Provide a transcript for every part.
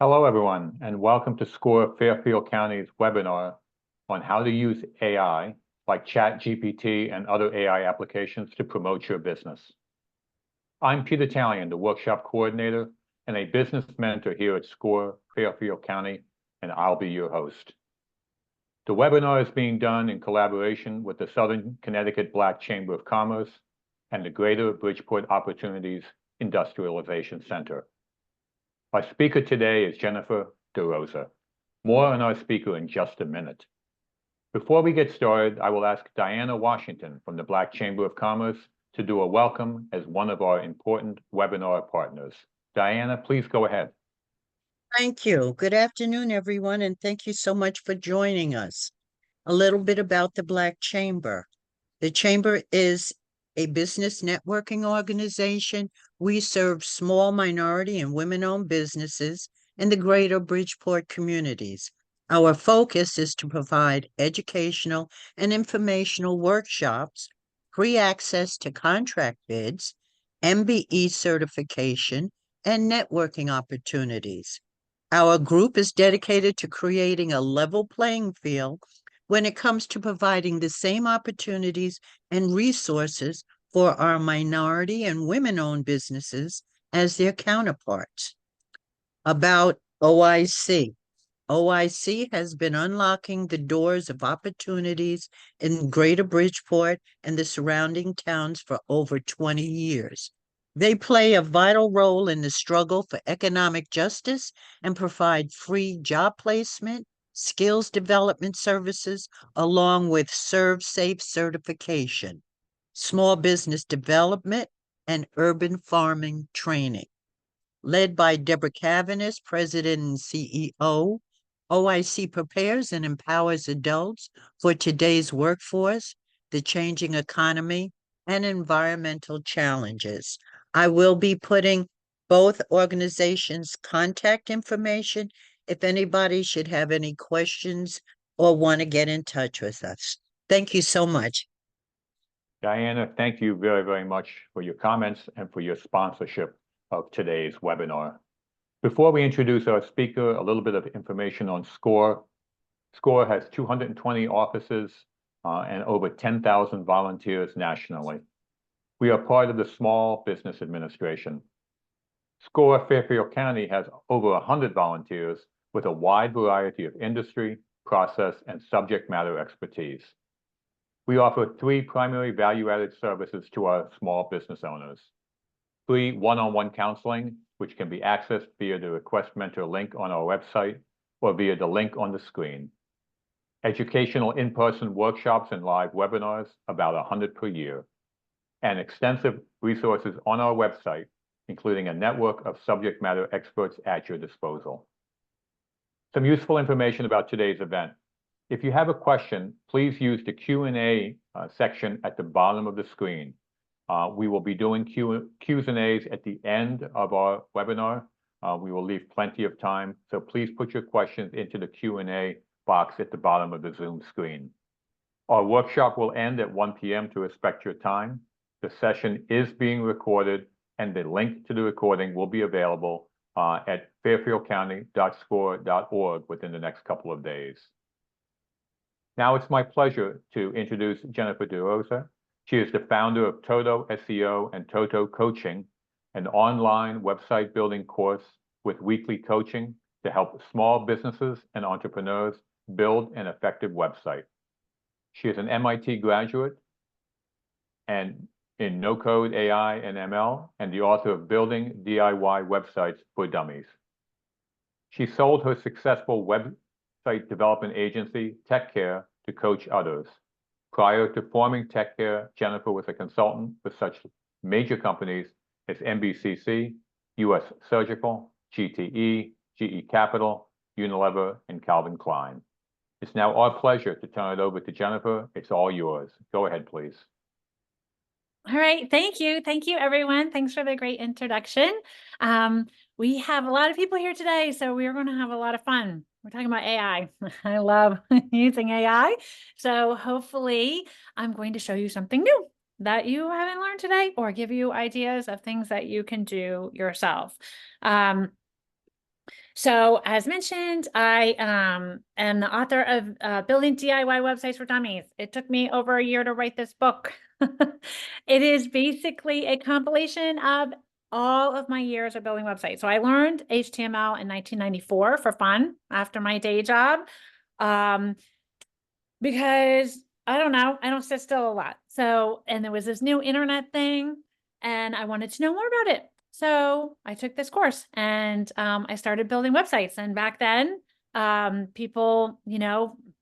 Hello, everyone, and welcome to SCORE Fairfield County's webinar on how to use AI, like ChatGPT and other AI applications, to promote your business. I'm Peter Talion, the workshop coordinator and a business mentor here at SCORE Fairfield County, and I'll be your host. The webinar is being done in collaboration with the Southern Connecticut Black Chamber of Commerce and the Greater Bridgeport Opportunities Industrialization Center. Our speaker today is Jennifer DeRosa. More on our speaker in just a minute. Before we get started, I will ask Diana Washington from the Black Chamber of Commerce to do a welcome as one of our important webinar partners. Diana, please go ahead. Thank you. Good afternoon, everyone, and thank you so much for joining us. A little bit about the Black Chamber. The Chamber is a business networking organization. We serve small minority and women-owned businesses in the greater Bridgeport communities. Our focus is to provide educational and informational workshops, free access to contract bids, MBE certification, and networking opportunities. Our group is dedicated to creating a level playing field when it comes to providing the same opportunities and resources for our minority and women-owned businesses as their counterparts. About OIC. OIC has been unlocking the doors of opportunities in Greater Bridgeport and the surrounding towns for over 20 years. They play a vital role in the struggle for economic justice and provide free job placement, skills development services, along with ServSafe certification, small business development, and urban farming training. Led by Deborah Cavanis, President and CEO, OIC prepares and empowers adults for today's workforce, the changing economy, and environmental challenges. I will be putting both organizations' contact information if anybody should have any questions or want to get in touch with us. Thank you so much. Diana, thank you very, very much for your comments and for your sponsorship of today's webinar. Before we introduce our speaker, a little bit of information on SCORE. SCORE has 220 offices and over 10,000 volunteers nationally. We are part of the Small Business Administration. SCORE Fairfield County has over 100 volunteers with a wide variety of industry, process, and subject matter expertise. We offer 3 primary value-added services to our small business owners. Free one-on-one counseling, which can be accessed via the Request Mentor link on our website or via the link on the screen. Educational in-person workshops and live webinars, about 100 per year. And extensive resources on our website, including a network of subject matter experts at your disposal. Some useful information about today's event. If you have a question, please use the Q&A section at the bottom of the screen. We will be doing Q's and A's at the end of our webinar. We will leave plenty of time, so please put your questions into the Q&A box at the bottom of the Zoom screen. Our workshop will end at 1 p.m. to respect your time. The session is being recorded, and the link to the recording will be available at fairfieldcounty.score.org within the next couple of days. Now it's my pleasure to introduce Jennifer DeRosa. She is the founder of Toto SEO and Toto Coaching, an online website building course with weekly coaching to help small businesses and entrepreneurs build an effective website. She is an MIT graduate and in no-code AI and ML, and the author of Building DIY Websites for Dummies. She sold her successful website development agency, TechCare, to coach others. Prior to forming TechCare, Jennifer was a consultant for such major companies as NBCC, US Surgical, GTE, GE Capital, Unilever, and Calvin Klein. It's now our pleasure to turn it over to Jennifer. It's all yours. Go ahead, please. All right. Thank you. Thank you, everyone. Thanks for the great introduction. We have a lot of people here today, so we're going to have a lot of fun. We're talking about AI. I love using AI. So hopefully I'm going to show you something new that you haven't learned today or give you ideas of things that you can do yourself. So as mentioned, I am the author of Building DIY Websites for Dummies. It took me over a year to write this book. It is basically a compilation of all of my years of building websites. So I learned HTML in 1994 for fun after my day job, because I don't know, I don't sit still a lot. So, and there was this new internet thing and I wanted to know more about it. So I took this course and I started building websites. And back then, people,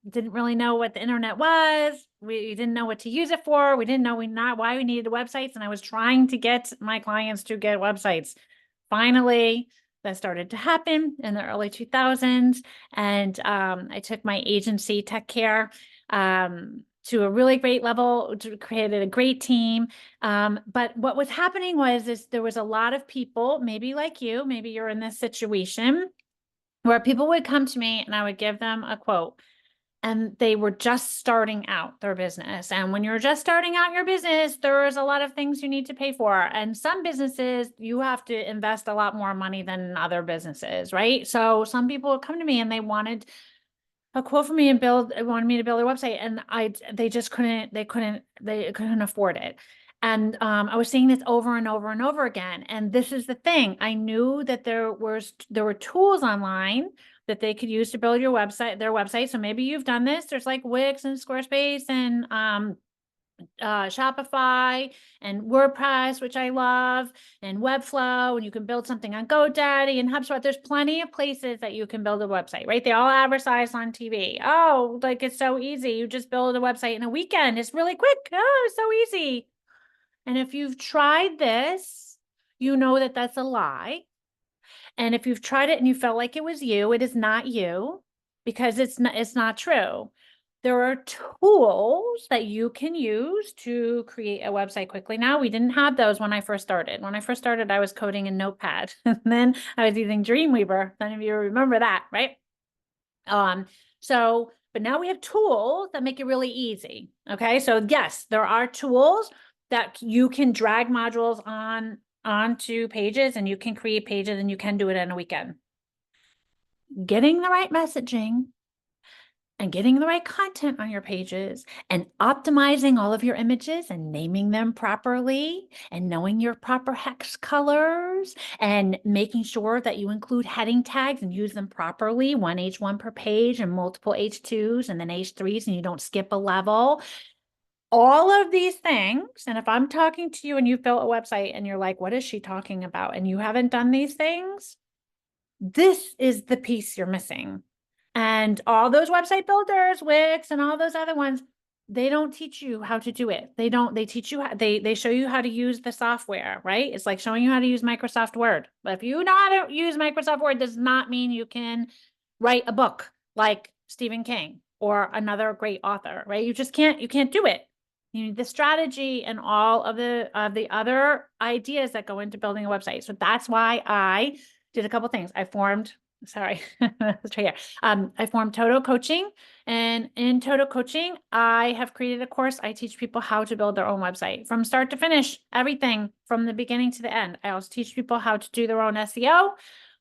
didn't really know what the internet was. We didn't know what to use it for. We didn't know why we needed websites. And I was trying to get my clients to get websites. Finally, that started to happen in the early 2000s. And I took my agency, Tech Care, to a really great level, created a great team. But what was happening is there was a lot of people, maybe like you, maybe you're in this situation, where people would come to me and I would give them a quote. And they were just starting out their business. And when you're just starting out your business, there's a lot of things you need to pay for. And some businesses, you have to invest a lot more money than other businesses, right? So some people would come to me and they wanted a quote for me and wanted me to build a website. And they just couldn't afford it. And I was seeing this over and over and over again. And this is the thing. I knew that there were tools online that they could use to build their website. So maybe you've done this. There's like Wix and Squarespace and Shopify and WordPress, which I love, and Webflow, and you can build something on GoDaddy and HubSpot. There's plenty of places that you can build a website, right? They all advertise on TV. Oh, like it's so easy. You just build a website in a weekend. It's really quick. Oh, it's so easy. And if you've tried this, you know that that's a lie. And if you've tried it and you felt like it was you, it is not you, because it's not true. There are tools that you can use to create a website quickly. Now, we didn't have those when I first started. When I first started, I was coding in Notepad, and then I was using Dreamweaver. None of you remember that, right? But now we have tools that make it really easy. Okay, so yes, there are tools that you can drag modules onto pages, and you can create pages, and you can do it in a weekend. Getting the right messaging and getting the right content on your pages and optimizing all of your images and naming them properly and knowing your proper hex colors and making sure that you include heading tags and use them properly, one H1 per page and multiple H2s and then H3s, and you don't skip a level. All of these things, and if I'm talking to you and you built a website and you're like, what is she talking about? And you haven't done these things, this is the piece you're missing. And all those website builders, Wix and all those other ones, they don't teach you how to do it. They teach you, they show you how to use the software, right? It's like showing you how to use Microsoft Word. But if you know how to use Microsoft Word, does not mean you can write a book like Stephen King or another great author, right? You can't do it. You need the strategy and all of the other ideas that go into building a website. So that's why I did a couple things. I formed Toto Coaching, and in Toto Coaching, I have created a course. I teach people how to build their own website from start to finish, everything from the beginning to the end. I also teach people how to do their own SEO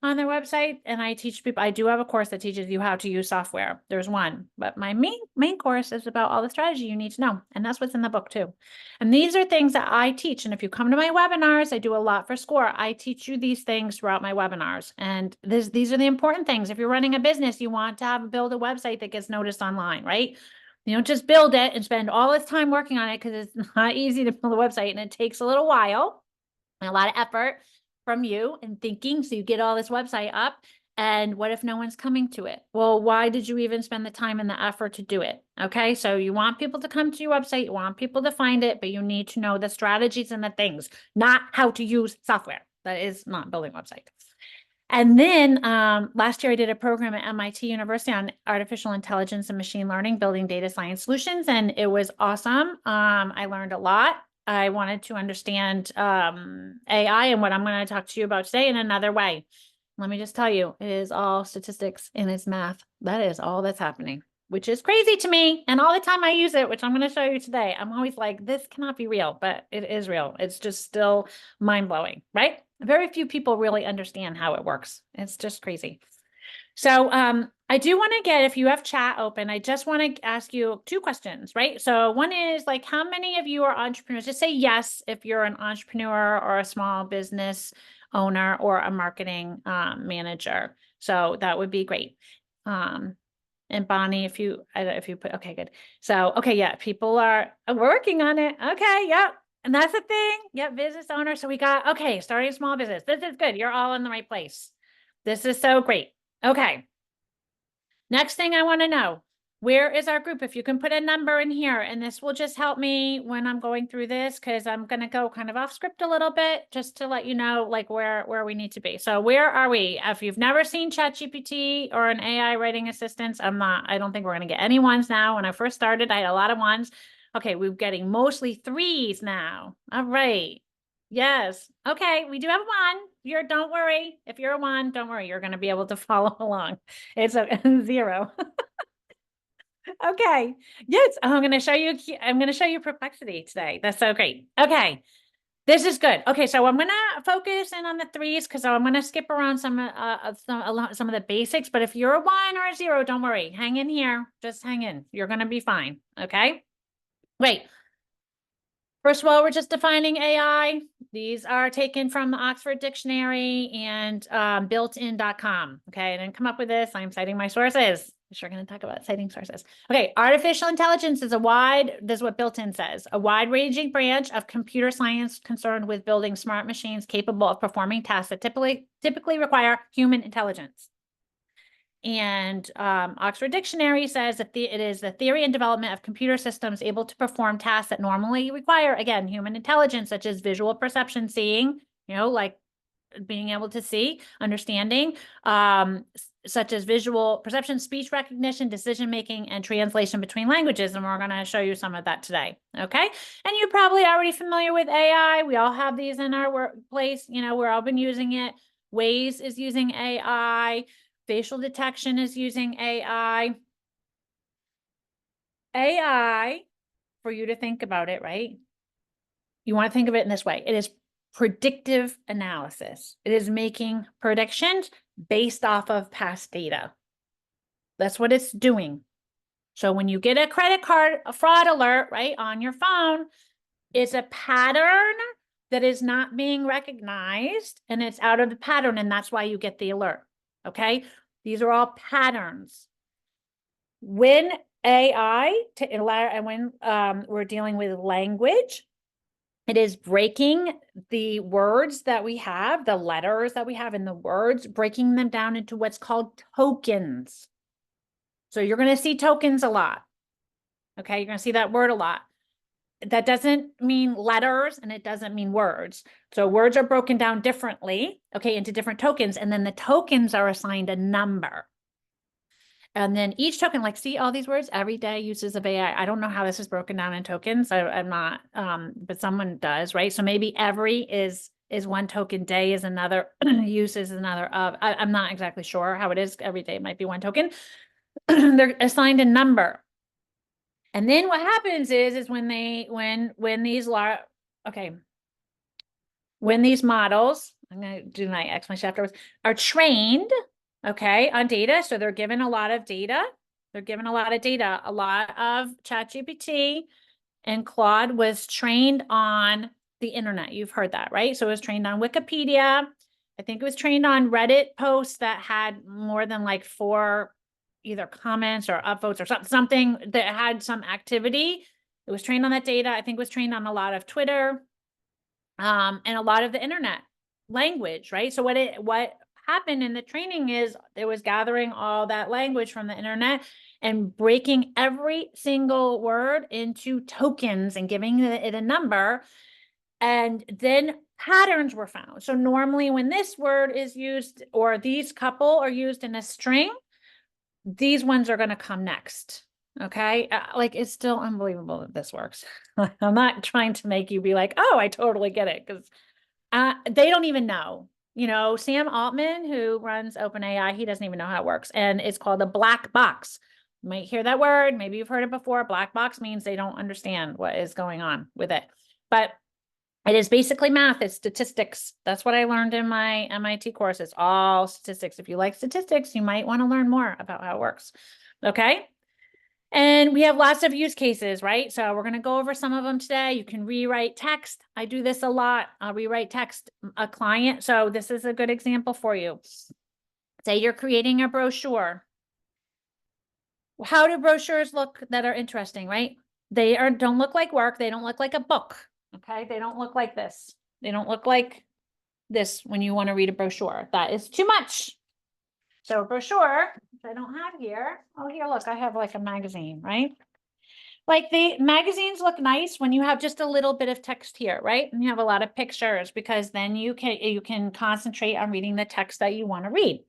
on their website, and I teach people, I do have a course that teaches you how to use software. There's one, but my main course is about all the strategy you need to know, and that's what's in the book too. And these are things that I teach, and if you come to my webinars, I do a lot for SCORE. I teach you these things throughout my webinars, and these are the important things. If you're running a business, you want to build a website that gets noticed online, right? You don't just build it and spend all this time working on it, because it's not easy to build a website, and it takes a little while and a lot of effort from you and thinking. So you get all this website up, and what if no one's coming to it? Well, why did you even spend the time and the effort to do it? Okay, so you want people to come to your website, you want people to find it, but you need to know the strategies and the things, not how to use software. That is not building a website. And then last year I did a program at MIT University on artificial intelligence and machine learning, building data science solutions, and it was awesome. I learned a lot. I wanted to understand AI and what I'm going to talk to you about today in another way. Let me just tell you, it is all statistics and it's math. That is all that's happening, which is crazy to me. And all the time I use it, which I'm going to show you today, I'm always like, this cannot be real, but it is real. It's just still mind blowing, right? Very few people really understand how it works. It's just crazy. So I do want to get, if you have chat open, I just want to ask you 2 questions, right? So one is like, how many of you are entrepreneurs? Just say yes if you're an entrepreneur or a small business owner or a marketing manager. So that would be great. And Bonnie, if you put, okay, good. So, okay, yeah, people are working on it. Okay, yep. And that's the thing. Yep, business owner. So we got, okay, starting a small business. This is good. You're all in the right place. This is so great. Okay. Next thing I want to know, where is our group? If you can put a number in here, and this will just help me when I'm going through this, because I'm going to go kind of off script a little bit just to let you know like where we need to be. So where are we? If you've never seen ChatGPT or an AI writing assistant, I don't think we're going to get any ones now. When I first started, I had a lot of ones. Okay, we're getting mostly 3s now. All right. Yes. Okay, we do have 1. Don't worry. If you're a 1, don't worry. You're going to be able to follow along. It's a 0. Okay. Yes. I'm going to show you Perplexity today. That's so great. Okay. This is good. Okay. So I'm going to focus in on the 3s because I'm going to skip around some of the basics. But if you're a 1 or a 0, don't worry. Hang in here. Just hang in. You're going to be fine. Okay. Wait. First of all, we're just defining AI. These are taken from the Oxford Dictionary and builtin.com. Okay, I didn't come up with this. I'm citing my sources. We're going to talk about citing sources. Okay, artificial intelligence is this is what built-in says, a wide-ranging branch of computer science concerned with building smart machines capable of performing tasks that typically require human intelligence. And Oxford Dictionary says that it is the theory and development of computer systems able to perform tasks that normally require, again, human intelligence, such as visual perception, seeing, like being able to see, understanding, such as visual perception, speech recognition, decision-making, and translation between languages. And we're going to show you some of that today. Okay. And you're probably already familiar with AI. We all have these in our workplace. We're all been using it. Waze is using AI. Facial detection is using AI. AI, for you to think about it, right? You want to think of it in this way. It is predictive analysis. It is making predictions based off of past data. That's what it's doing. So when you get a credit card fraud alert, right, on your phone, it's a pattern that is not being recognized, and it's out of the pattern, and that's why you get the alert. Okay? These are all patterns. When we're dealing with language, it is breaking the words that we have, the letters that we have in the words, breaking them down into what's called tokens. So you're going to see tokens a lot. Okay, you're going to see that word a lot. That doesn't mean letters and it doesn't mean words. So words are broken down differently, okay, into different tokens. And then the tokens are assigned a number. And then each token, like, see all these words, everyday uses of AI. I don't know how this is broken down in tokens. I'm not, but someone does, right? So maybe every is 1 token, day is another, use is another of. I'm not exactly sure how it is. Every day might be 1 token. They're assigned a number. And then what happens is when these models, I'm going to do my explanation afterwards, are trained, okay, on data. So they're given a lot of data. A lot of ChatGPT and Claude was trained on the internet. You've heard that, right? So it was trained on Wikipedia. I think it was trained on Reddit posts that had more than like 4 either comments or upvotes or something that had some activity. It was trained on that data. I think it was trained on a lot of Twitter, and a lot of the internet language, right? So what happened in the training is it was gathering all that language from the internet and breaking every single word into tokens and giving it a number. And then patterns were found. So normally when this word is used or these couple are used in a string, these ones are going to come next. Okay. Like, it's still unbelievable that this works. I'm not trying to make you be like, oh, I totally get it. Because they don't even know. Sam Altman, who runs OpenAI, he doesn't even know how it works. And it's called a black box. You might hear that word. Maybe you've heard it before. Black box means they don't understand what is going on with it. But It is basically math. It's statistics. That's what I learned in my MIT course. It's all statistics. If you like statistics, you might want to learn more about how it works. Okay. And we have lots of use cases, right? So we're going to go over some of them today. You can rewrite text. I do this a lot. I'll rewrite text, a client. So this is a good example for you. Say you're creating a brochure. How do brochures look that are interesting, right? They don't look like work. They don't look like a book. Okay. They don't look like this. They don't look like this when you want to read a brochure. That is too much. So a brochure, which I don't have here. Oh, here, look, I have like a magazine, right? Like the magazines look nice when you have just a little bit of text here, right? And you have a lot of pictures because then you can concentrate on reading the text that you want to read.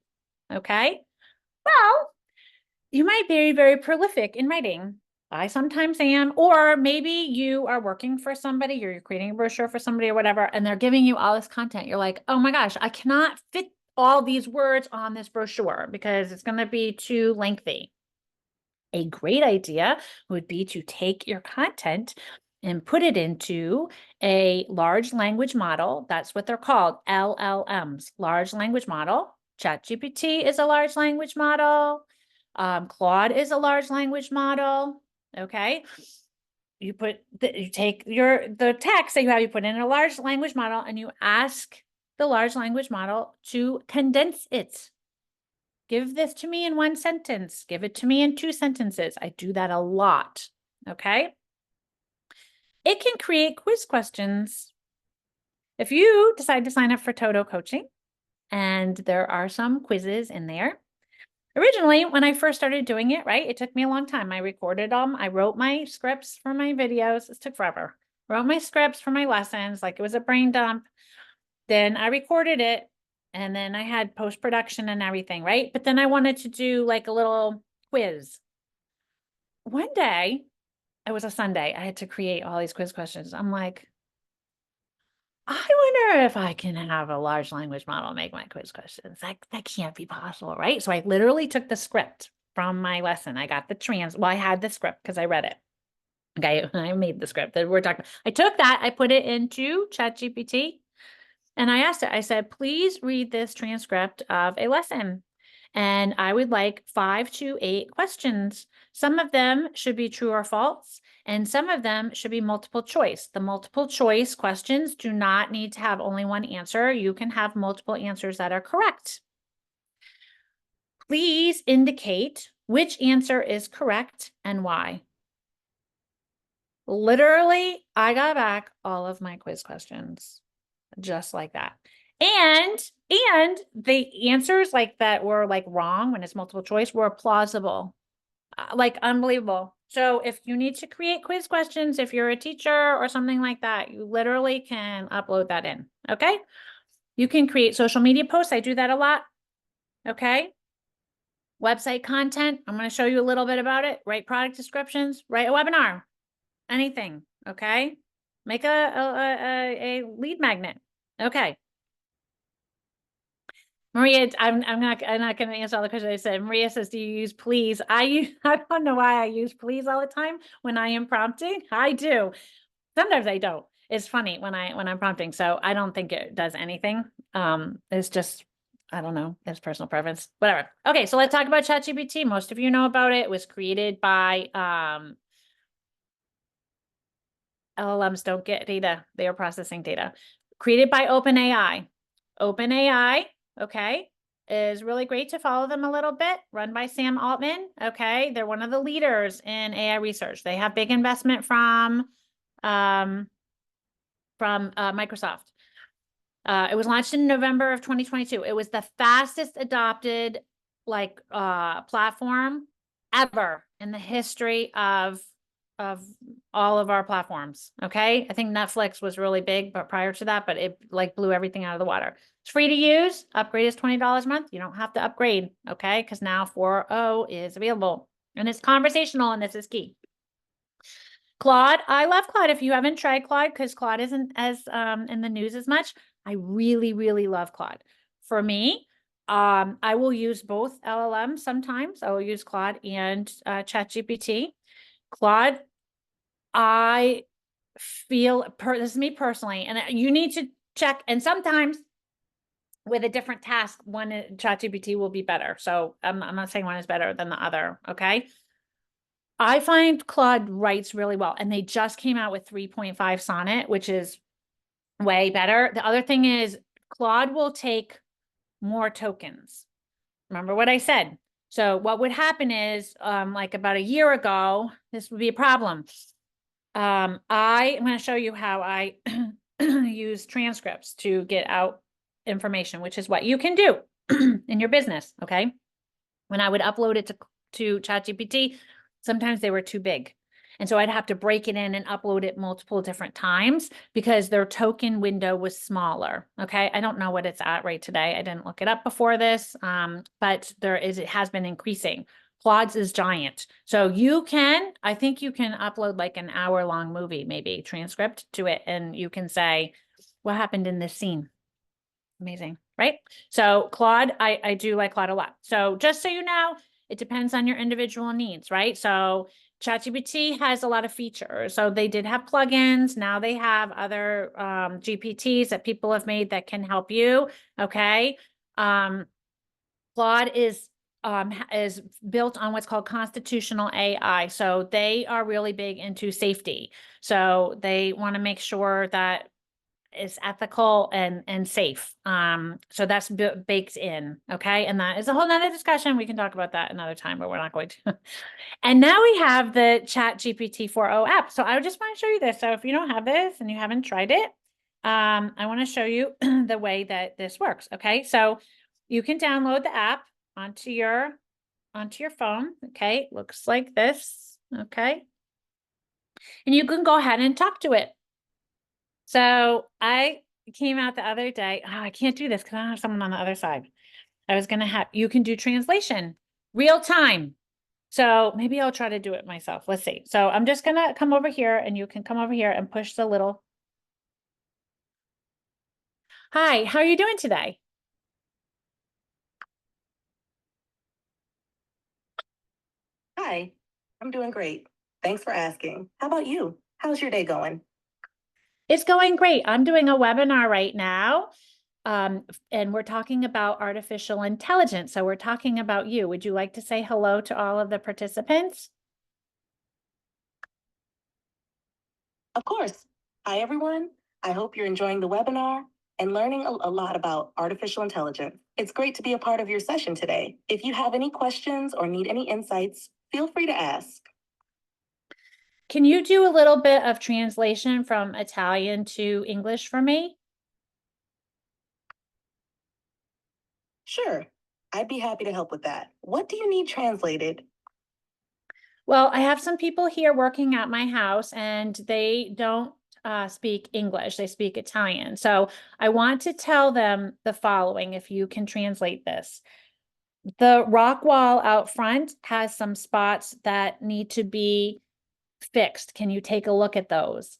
Okay. Well, you might be very prolific in writing. I sometimes am, or maybe you are working for somebody, you're creating a brochure for somebody or whatever, and they're giving you all this content. You're like, oh my gosh, I cannot fit all these words on this brochure because it's going to be too lengthy. A great idea would be to take your content and put it into a large language model. That's what they're called, LLMs, large language model. ChatGPT is a large language model. Claude is a large language model. Okay. You take the text that you have, you put in a large language model and you ask the large language model to condense it. Give this to me in 1 sentence. Give it to me in 2 sentences. I do that a lot. Okay. It can create quiz questions. If you decide to sign up for Toto coaching, and there are some quizzes in there. Originally, when I first started doing it, right, it took me a long time. I recorded them. I wrote my scripts for my videos. It took forever. Wrote my scripts for my lessons, like it was a brain dump. Then I recorded it. And then I had post-production and everything, right? But then I wanted to do like a little quiz. One day, it was a Sunday, I had to create all these quiz questions. I'm like, I wonder if I can have a large language model make my quiz questions. That can't be possible, right? So I literally took the script from my lesson. I got well, I had the script because I read it. Okay, I made the script that we're talking about. I took that, I put it into ChatGPT. And I asked it, I said, please read this transcript of a lesson. And I would like 5 to 8 questions. Some of them should be true or false, and some of them should be multiple choice. The multiple choice questions do not need to have only one answer. You can have multiple answers that are correct. Please indicate which answer is correct and why. Literally, I got back all of my quiz questions. Just like that. And the answers like that were like wrong when it's multiple choice were plausible, like unbelievable. So if you need to create quiz questions, if you're a teacher or something like that, you literally can upload that in. Okay. You can create social media posts. I do that a lot. Okay. Website content. I'm going to show you a little bit about it. Write product descriptions, write a webinar, anything. Okay. Make a lead magnet. Okay. Maria, I'm not going to answer all the questions I said. Maria says, do you use please? I don't know why I use please all the time when I am prompting. I do. Sometimes I don't. It's funny when I'm prompting. So I don't think it does anything. It's just, I don't know. It's personal preference, whatever. Okay. So let's talk about ChatGPT. Most of you know about it. It was created by, LLMs don't get data. They are processing data. Created by OpenAI. OpenAI, okay, is really great to follow them a little bit. Run by Sam Altman, okay. They're one of the leaders in AI research. They have big investment from Microsoft. It was launched in November of 2022. It was the fastest adopted platform ever in the history of all of our platforms. Okay. I think Netflix was really big, but prior to that, but it like blew everything out of the water. It's free to use. Upgrade is $20 a month. You don't have to upgrade. Okay. Because now 4.0 is available and it's conversational and this is key. Claude. I love Claude. If you haven't tried Claude, because Claude isn't as in the news as much. I really, really love Claude. For me, I will use both LLMs sometimes. I will use Claude and ChatGPT. Claude, I this is me personally, and you need to check. And sometimes with a different task, ChatGPT will be better. So I'm not saying one is better than the other. Okay. I find Claude writes really well, and they just came out with 3.5 Sonnet, which is way better. The other thing is Claude will take more tokens. Remember what I said? So what would happen is, like about a year ago, this would be a problem. I'm going to show you how I use transcripts to get out information, which is what you can do in your business. Okay. When I would upload it to ChatGPT, sometimes they were too big. And so I'd have to break it in and upload it multiple different times because their token window was smaller. Okay. I don't know what it's at right today. I didn't look it up before this, but it has been increasing. Claude's is giant. So I think you can upload like an hour-long movie, maybe transcript to it, and you can say, what happened in this scene? Amazing, right? So Claude, I do like Claude a lot. So just so you know, it depends on your individual needs, right? So ChatGPT has a lot of features. So they did have plugins. Now they have other GPTs that people have made that can help you. Okay. Claude is built on what's called constitutional AI. So they are really big into safety. So they want to make sure that it's ethical and safe. So that's baked in. Okay. And that is a whole nother discussion. We can talk about that another time, but we're not going to. And now we have the ChatGPT 4.0 app. So I just want to show you this. So if you don't have this and you haven't tried it, I want to show you the way that this works. Okay. So you can download the app onto your phone. Okay. Looks like this. Okay. And you can go ahead and talk to it. So I came out the other day. Oh, I can't do this because I don't have someone on the other side. I was going to you can do translation real time. So maybe I'll try to do it myself. Let's see. So I'm just going to come over here, and you can come over here and push the little. Hi, how are you doing today? Hi, I'm doing great. Thanks for asking. How about you? How's your day going? It's going great. I'm doing a webinar right now. And we're talking about artificial intelligence. So we're talking about you. Would you like to say hello to all of the participants? Of course. Hi, everyone. I hope you're enjoying the webinar and learning a lot about artificial intelligence. It's great to be a part of your session today. If you have any questions or need any insights, feel free to ask. Can you do a little bit of translation from Italian to English for me? Sure. I'd be happy to help with that. What do you need translated? Well, I have some people here working at my house, and they don't speak English. They speak Italian. So I want to tell them the following, if you can translate this. The rock wall out front has some spots that need to be fixed. Can you take a look at those?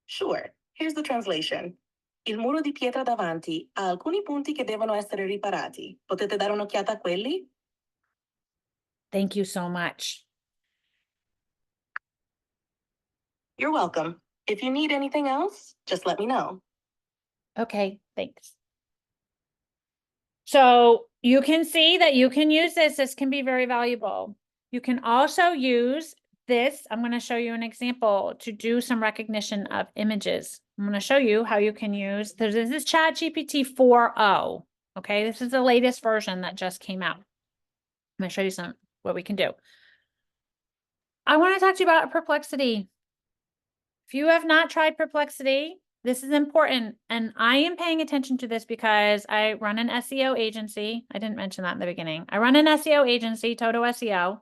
Sure. Here's the translation. Il muro di pietra davanti ha alcuni punti che devono essere riparati. Potete dare un'occhiata a quelli? Thank you so much. You're welcome. If you need anything else, just let me know. Okay, thanks. So you can see that you can use this. This can be very valuable. You can also use this. I'm going to show you an example to do some recognition of images. I'm going to show you how you can use this. This is ChatGPT 4.0. Okay, this is the latest version that just came out. I'm going to show you what we can do. I want to talk to you about Perplexity. If you have not tried Perplexity, this is important. And I am paying attention to this because I run an SEO agency. I didn't mention that in the beginning. I run an SEO agency, Toto SEO.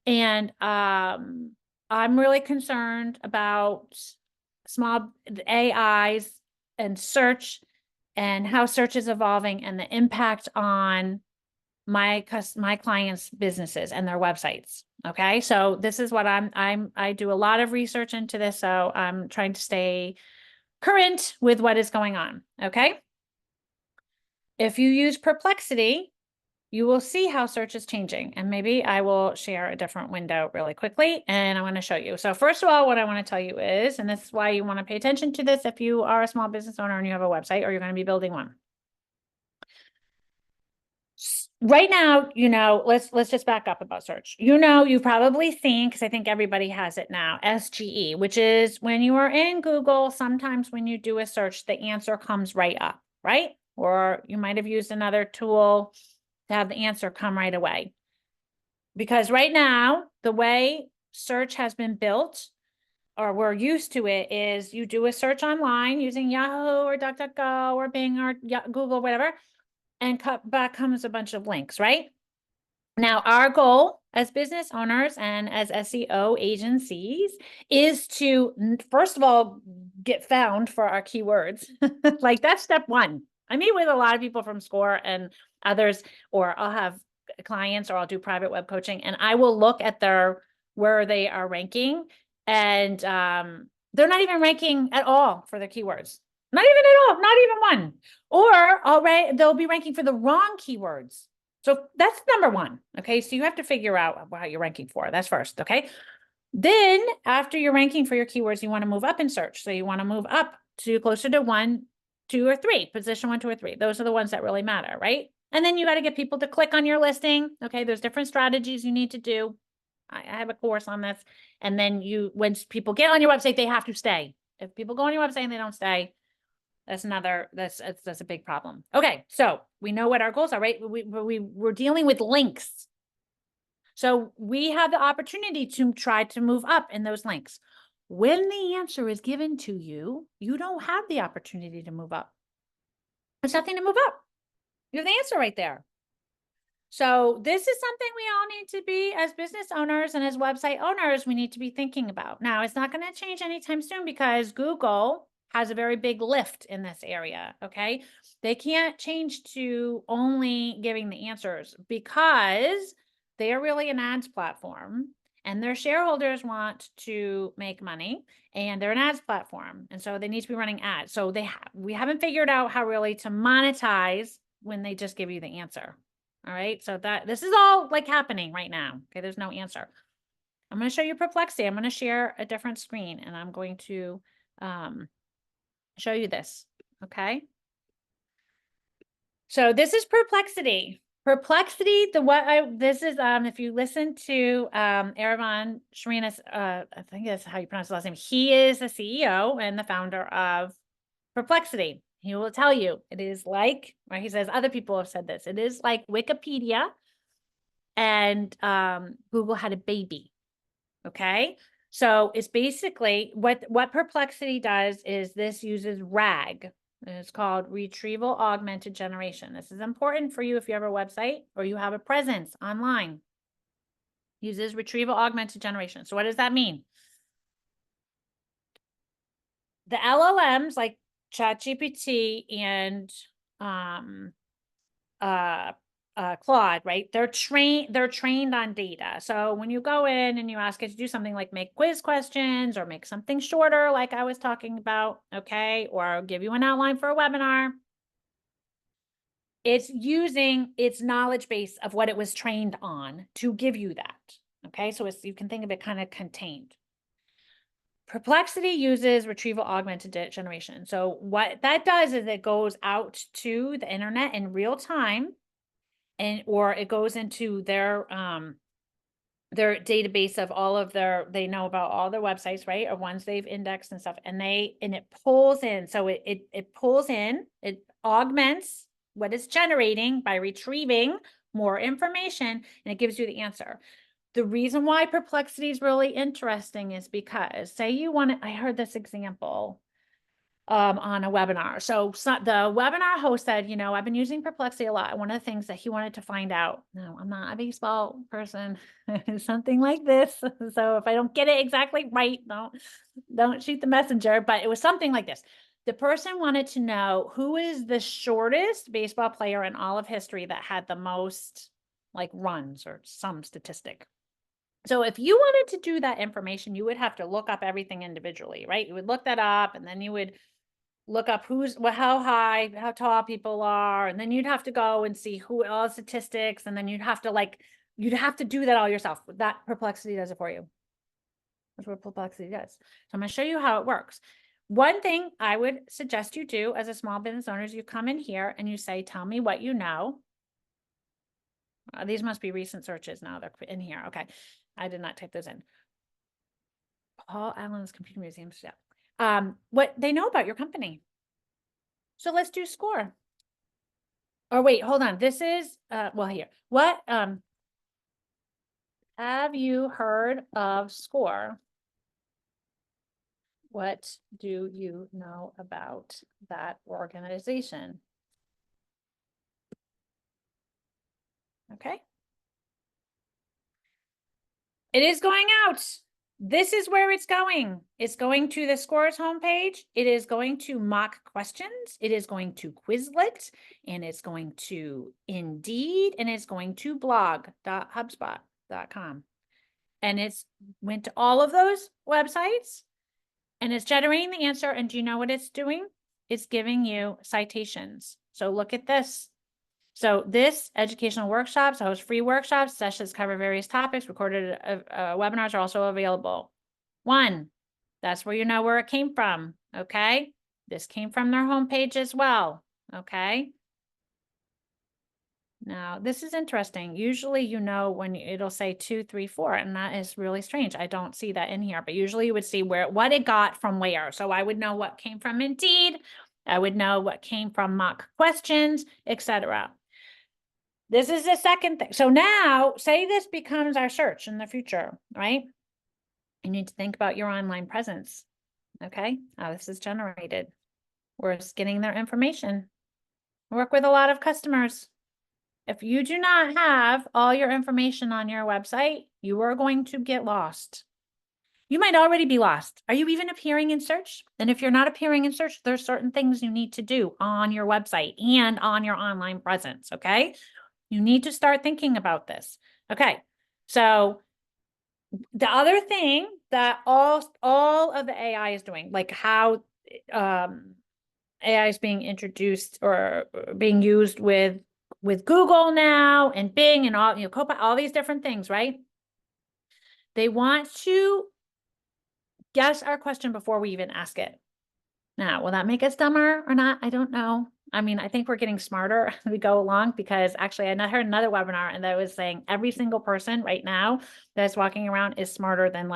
And I'm really concerned about small AIs and search and how search is evolving and the impact on my clients' businesses and their websites. Okay. So this is what I do a lot of research into this. So I'm trying to stay current with what is going on. Okay. If you use Perplexity, you will see how search is changing. And maybe I will share a different window really quickly, and I want to show you. So first of all, what I want to tell you is, and this is why you want to pay attention to this if you are a small business owner and you have a website or you're going to be building one. Right now, let's just back up about search. You've probably seen, because I think everybody has it now, SGE, which is when you are in Google, sometimes when you do a search, the answer comes right up, right? Or you might have used another tool to have the answer come right away. Because right now, the way search has been built, or we're used to it, is you do a search online using Yahoo or DuckDuckGo or Bing or Google, whatever, and back comes a bunch of links, right? Now, our goal as business owners and as SEO agencies is to, first of all, get found for our keywords. Like, that's step one. I meet with a lot of people from SCORE and others, or I'll have clients, or I'll do private web coaching, and I will look at where they are ranking, and they're not even ranking at all for their keywords. Not even at all, not even one. Or they'll be ranking for the wrong keywords. So that's number one. Okay. So you have to figure out how you're ranking for. That's first. Okay. Then after you're ranking for your keywords, you want to move up in search. So you want to move up to closer to 1, 2, or 3, position 1, 2, or 3. Those are the ones that really matter, right? And then you got to get people to click on your listing. Okay. There's different strategies you need to do. I have a course on this. And then once people get on your website, they have to stay. If people go on your website and they don't stay, that's a big problem. Okay, so we know what our goals are, right? We're dealing with links. So we have the opportunity to try to move up in those links. When the answer is given to you, you don't have the opportunity to move up. There's nothing to move up. You have the answer right there. So this is something we all need to be, as business owners and as website owners, we need to be thinking about. Now, it's not going to change anytime soon because Google has a very big lift in this area, okay? They can't change to only giving the answers because they are really an ads platform and their shareholders want to make money and they're an ads platform. And so they need to be running ads. So we haven't figured out how really to monetize when they just give you the answer. All right. So this is all like happening right now. Okay. There's no answer. I'm going to show you Perplexity. I'm going to share a different screen and I'm going to, show you this. Okay. So this is Perplexity. Perplexity, this is, if you listen to Erevan Sharinas, I think that's how you pronounce his last name. He is the CEO and the founder of Perplexity. He will tell you it is like, or he says other people have said this, it is like Wikipedia and Google had a baby. Okay. So it's basically what Perplexity does is this uses RAG. It's called retrieval augmented generation. This is important for you if you have a website or you have a presence online. Uses retrieval augmented generation. So what does that mean? The LLMs like ChatGPT and Claude, right? They're trained on data. So when you go in and you ask it to do something like make quiz questions or make something shorter, like I was talking about, okay, or give you an outline for a webinar, it's using its knowledge base of what it was trained on to give you that. Okay, so you can think of it kind of contained. Perplexity uses retrieval augmented generation. So what that does is it goes out to the internet in real time, or it goes into their database of all of they know about all their websites, right? Or ones they've indexed and stuff, and it pulls in. So it pulls in, it augments what it's generating by retrieving more information, and it gives you the answer. The reason why Perplexity is really interesting is because, say I heard this example on a webinar. So the webinar host said, I've been using Perplexity a lot. One of the things that he wanted to find out, no, I'm not a baseball person, something like this. So if I don't get it exactly right, don't shoot the messenger, but it was something like this. The person wanted to know who is the shortest baseball player in all of history that had the most like runs or some statistic. So if you wanted to do that information, you would have to look up everything individually, right? You would look that up and then you would look up how high, how tall people are, and then you'd have to go and see who all statistics, and then you'd have to do that all yourself. That Perplexity does it for you. That's what Perplexity does. So I'm going to show you how it works. One thing I would suggest you do as a small business owner is you come in here and you say, tell me what you know. These must be recent searches now. They're in here. Okay. I did not type those in. Paul Allen's Computer Museum. What they know about your company. So let's do score. Or wait, hold on. This is, well, here. What, have you heard of SCORE? What do you know about that organization? Okay. It is going out. This is where it's going. It's going to the Scores homepage. It is going to mock questions. It is going to Quizlet, and it's going to Indeed, and it's going to blog.hubspot.com. And it's went to all of those websites, and it's generating the answer. And do you know what it's doing? It's giving you citations. So look at this. So this educational workshops, host free workshops, sessions cover various topics, recorded webinars are also available. 1, that's where you know where it came from, okay? This came from their homepage as well, okay? Now, this is interesting. Usually, you know, when it'll say 2, 3, 4, and that is really strange. I don't see that in here, but usually you would see what it got from where. So I would know what came from Indeed. I would know what came from mock questions, etc. This is the second thing. So now, say this becomes our search in the future, right? You need to think about your online presence, okay? How this is generated. We're just getting their information. Work with a lot of customers. If you do not have all your information on your website, you are going to get lost. You might already be lost. Are you even appearing in search? And if you're not appearing in search, there's certain things you need to do on your website and on your online presence, okay? You need to start thinking about this. Okay, so the other thing that all of the AI is doing, like how AI is being introduced or being used with Google now and Bing and all, Copilot, all these different things, right? They want to guess our question before we even ask it. Now, will that make us dumber or not? I don't know. I mean, I think we're getting smarter as we go along, because actually I heard another webinar and that was saying every single person right now that's walking around is smarter than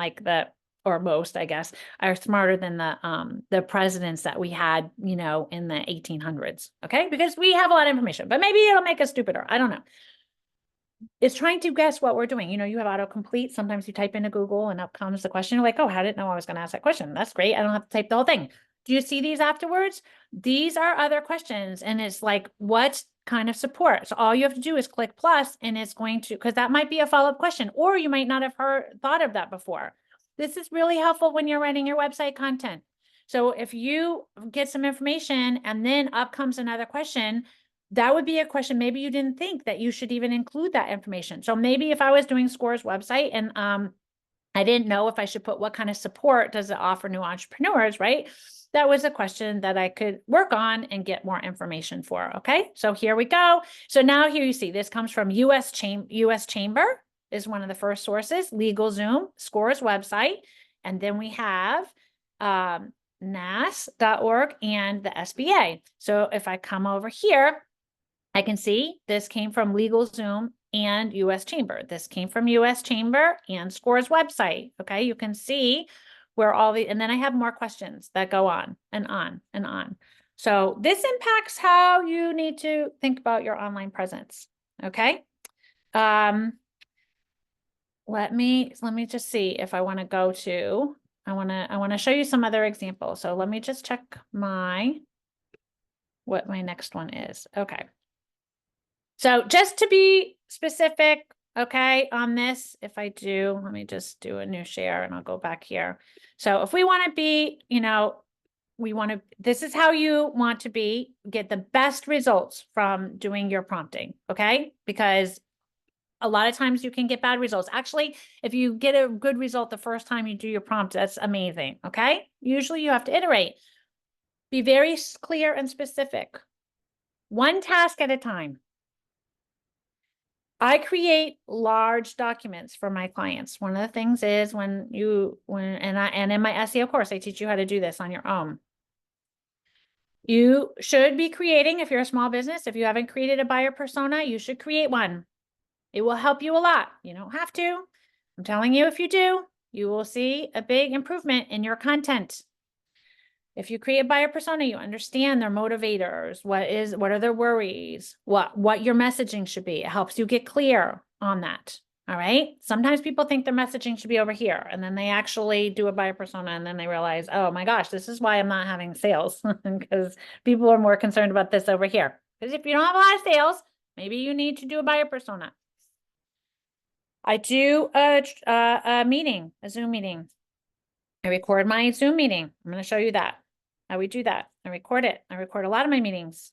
or most, I guess, are smarter than the presidents that we had, in the 1800s. Okay. Because we have a lot of information, but maybe it'll make us stupider. I don't know. It's trying to guess what we're doing. You have autocomplete. Sometimes you type into Google and up comes the question. You're like, oh, I didn't know I was going to ask that question. That's great. I don't have to type the whole thing. Do you see these afterwards? These are other questions. And it's like, what kind of support? So all you have to do is click plus, and it's going to, because that might be a follow-up question, or you might not have thought of that before. This is really helpful when you're writing your website content. So if you get some information and then up comes another question, that would be a question. Maybe you didn't think that you should even include that information. So maybe if I was doing Score's website and I didn't know if I should put what kind of support does it offer new entrepreneurs, right? That was a question that I could work on and get more information for. Okay, so here we go. So now here you see this comes from US Chamber is one of the first sources, LegalZoom, Score's website, and then we have nas.org and the SBA. So if I come over here, I can see this came from LegalZoom and US Chamber. This came from US Chamber and Score's website. Okay, you can see where and then I have more questions that go on and on and on. So this impacts how you need to think about your online presence. Okay. Let me just see if I want to go to, I want to show you some other examples. So let me just check what my next one is. Okay. So just to be specific, okay, on this, if I do, let me just do a new share and I'll go back here. So if we want to be, this is how you want to get the best results from doing your prompting, okay? Because a lot of times you can get bad results. Actually, if you get a good result the first time you do your prompt, that's amazing, okay? Usually you have to iterate. Be very clear and specific. One task at a time. I create large documents for my clients. One of the things is and in my SEO course, I teach you how to do this on your own. You should be creating, if you're a small business, if you haven't created a buyer persona, you should create one. It will help you a lot. You don't have to. I'm telling you, if you do, you will see a big improvement in your content. If you create a buyer persona, you understand their motivators, what are their worries, what your messaging should be. It helps you get clear on that. All right. Sometimes people think their messaging should be over here, and then they actually do a buyer persona, and then they realize, oh my gosh, this is why I'm not having sales, because people are more concerned about this over here. Because if you don't have a lot of sales, maybe you need to do a buyer persona. I do a meeting, a Zoom meeting. I record my Zoom meeting. I'm going to show you that. How we do that. I record it. I record a lot of my meetings.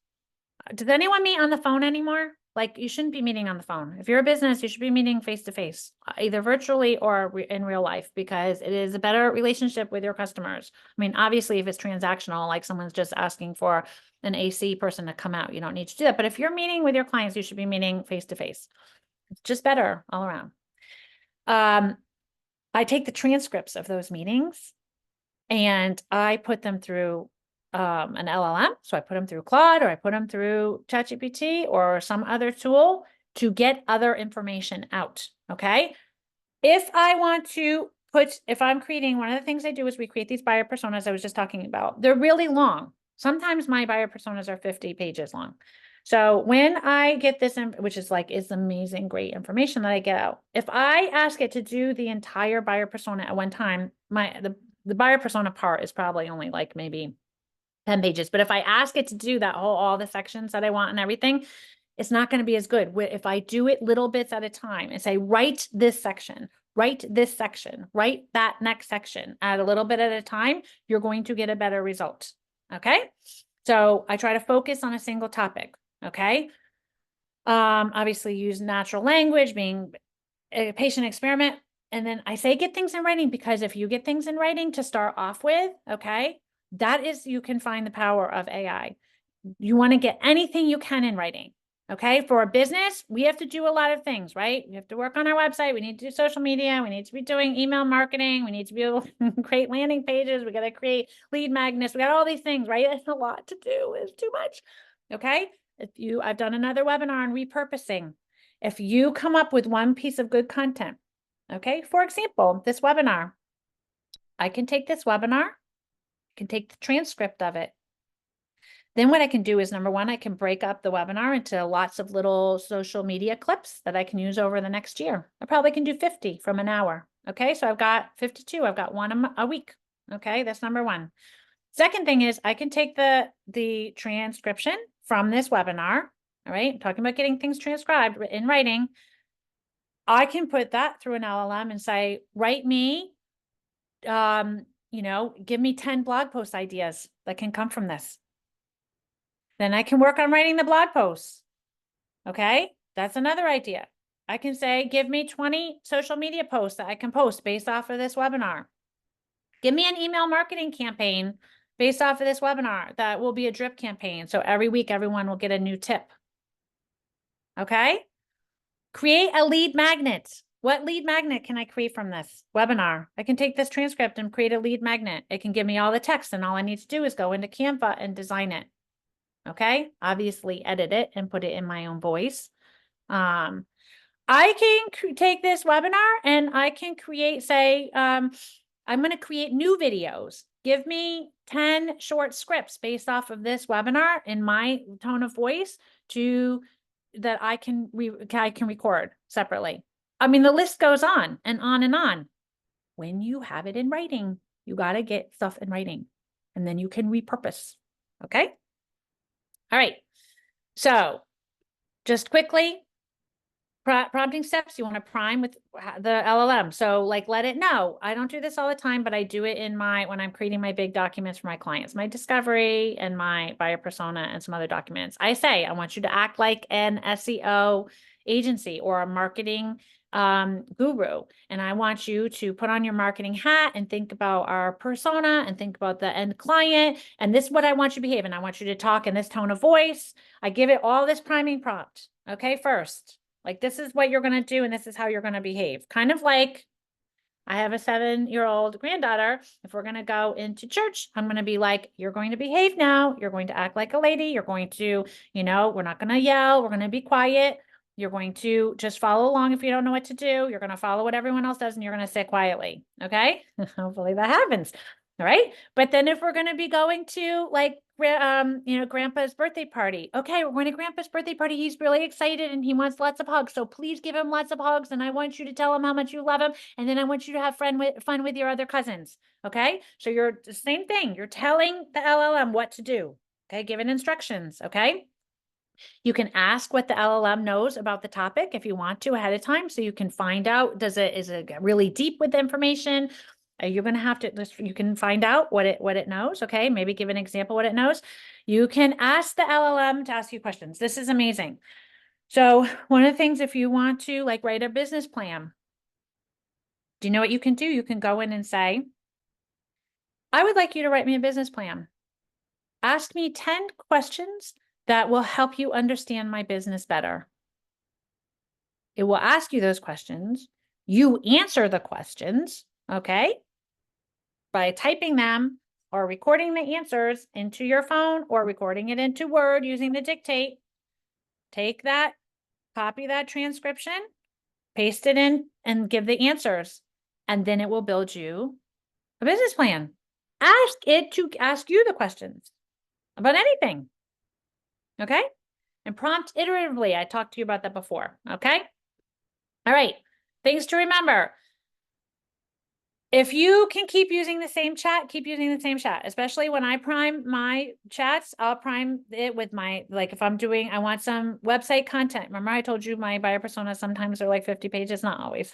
Does anyone meet on the phone anymore? Like, you shouldn't be meeting on the phone. If you're a business, you should be meeting face to face, either virtually or in real life, because it is a better relationship with your customers. I mean, obviously, if it's transactional, like someone's just asking for an AC person to come out, you don't need to do that. But if you're meeting with your clients, you should be meeting face to face. It's just better all around. I take the transcripts of those meetings and I put them through an LLM. So I put them through Claude, or I put them through ChatGPT or some other tool to get other information out. Okay. If I'm creating, one of the things I do is we create these buyer personas I was just talking about. They're really long. Sometimes my buyer personas are 50 pages long. So when I get this, which is amazing, great information that I get out. If I ask it to do the entire buyer persona at one time, the buyer persona part is probably only like maybe 10 pages. But if I ask it to do that all the sections that I want and everything, it's not going to be as good. If I do it little bits at a time and say, write this section, write this section, write that next section, add a little bit at a time, you're going to get a better result. Okay. So I try to focus on a single topic. Okay. Obviously use natural language, being a patient experiment. And then I say, get things in writing, because if you get things in writing to start off with, okay, you can find the power of AI. You want to get anything you can in writing. Okay. For a business, we have to do a lot of things, right? We have to work on our website. We need to do social media. We need to be doing email marketing. We need to be able to create landing pages. We got to create lead magnets. We got all these things, right? It's a lot to do. It's too much. Okay. I've done another webinar on repurposing. If you come up with one piece of good content, okay, for example, this webinar, I can take this webinar, I can take the transcript of it. Then what I can do is, number one, I can break up the webinar into lots of little social media clips that I can use over the next year. I probably can do 50 from an hour. Okay, so I've got 52. I've got one a week. Okay, that's number one. Second thing is I can take the transcription from this webinar. All right, I'm talking about getting things transcribed in writing. I can put that through an LLM and say, write me, give me 10 blog post ideas that can come from this. Then I can work on writing the blog posts. Okay, that's another idea. I can say, give me 20 social media posts that I can post based off of this webinar. Give me an email marketing campaign based off of this webinar that will be a drip campaign. So every week, everyone will get a new tip. Okay. Create a lead magnet. What lead magnet can I create from this webinar? I can take this transcript and create a lead magnet. It can give me all the text, and all I need to do is go into Canva and design it. Okay. Obviously edit it and put it in my own voice. I can take this webinar and I can create, say, I'm going to create new videos. Give me 10 short scripts based off of this webinar in my tone of voice that I can record separately. I mean, the list goes on and on and on. When you have it in writing, you got to get stuff in writing, and then you can repurpose. Okay. All right. So just quickly, prompting steps, you want to prime with the LLM. So let it know. I don't do this all the time, but I do it when I'm creating my big documents for my clients, my discovery and my buyer persona and some other documents. I say, I want you to act like an SEO agency or a marketing guru, and I want you to put on your marketing hat and think about our persona and think about the end client. And this is what I want you to behave. And I want you to talk in this tone of voice. I give it all this priming prompt. Okay. First, like, this is what you're going to do. And this is how you're going to behave. Kind of like, I have a 7-year-old granddaughter. If we're going to go into church, I'm going to be like, you're going to behave now. You're going to act like a lady. You're going to, we're not going to yell. We're going to be quiet. You're going to just follow along. If you don't know what to do, you're going to follow what everyone else does, and you're going to sit quietly. Okay. Hopefully that happens. All right. But then if we're going to be going to, like, grandpa's birthday party. Okay, we're going to grandpa's birthday party. He's really excited and he wants lots of hugs. So please give him lots of hugs. And I want you to tell him how much you love him. And then I want you to have fun with your other cousins. Okay. So you're the same thing. You're telling the LLM what to do. Okay. Giving instructions. Okay. You can ask what the LLM knows about the topic if you want to ahead of time. So you can find out, is it really deep with the information? You're going to have to, you can find out what it knows. Okay. Maybe give an example what it knows. You can ask the LLM to ask you questions. This is amazing. So one of the things, if you want to, like, write a business plan, do you know what you can do? You can go in and say, I would like you to write me a business plan. Ask me 10 questions that will help you understand my business better. It will ask you those questions. You answer the questions. Okay. By typing them or recording the answers into your phone or recording it into Word using the dictate. Take that, copy that transcription, paste it in, and give the answers. And then it will build you a business plan. Ask it to ask you the questions about anything. Okay? And prompt iteratively. I talked to you about that before. Okay? All right. Things to remember. If you can keep using the same chat, keep using the same chat. Especially when I prime my chats, I'll prime it with my, like, if I want some website content. Remember I told you my buyer persona sometimes are like 50 pages, not always.